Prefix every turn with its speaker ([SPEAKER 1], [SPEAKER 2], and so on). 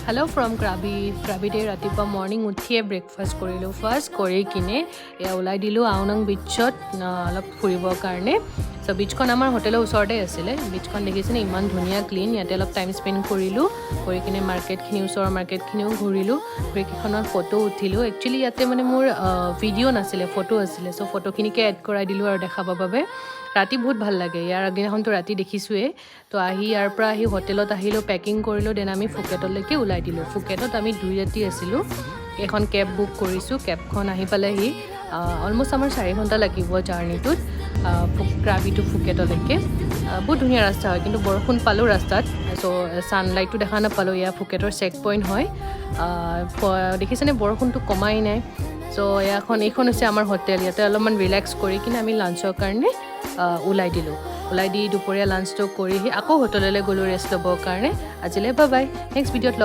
[SPEAKER 1] Hello from Krabi. Krabi day ratipa morning uthiye breakfast korilu. First kori kine ya ulai dilu aunang beachot alop furibor karne. So beach kon amar hotel usorde asile. Beach kon dekhisine iman dhuniya clean. Yate alop time spend korilu. Kori kine market khini usor market khiniu ghurilu. Kori kikhonar photo uthilu. Actually yate mane mur video nasile photo asile. So photo khini ke add korai dilu aru dekhaba babe. ৰাতি বহুত ভাল লাগে ইয়াৰ আগদিনাখনতো ৰাতি দেখিছোৱে তো আহি ইয়াৰ পৰা আহি হোটেলত আহিলো পেকিং কৰিলো দেন আমি ফুকেটলৈকে ওলাই দিলো ফুকেটত আমি 2 ৰাতি আছিলো এখন কেব বুক কৰিছো কেবখন আহি পালেহি অলমোষ্ট আমাৰ 4 ঘণ্টা লাগিব জাৰ্নিটোত ক্ৰাবি টু ফুকেটলৈকে বহুত ধুনীয়া ৰাস্তা হয় কিন্তু বৰষুণ পালো ৰাস্তাত সো সানলাইটটো দেখা নাপালো ইয়া ফুকেটৰ চেক পইণ্ট হয় দেখিছেনে বৰষুণটো কমাই নাই সো এইখন হৈছে আমাৰ হোটেল ইয়াতে অলপমান ৰিলেক্স কৰি কিনে আমি লাঞ্চৰ কাৰণে ওলাই দিলো ওলাই দি দুপৰীয়া লাঞ্চটো কৰি আকৌ হোটেললৈ গ'লো ৰেষ্ট ল'বৰ কাৰণে আজিলৈ বাই বাই নেক্সট ভিডিঅ'ত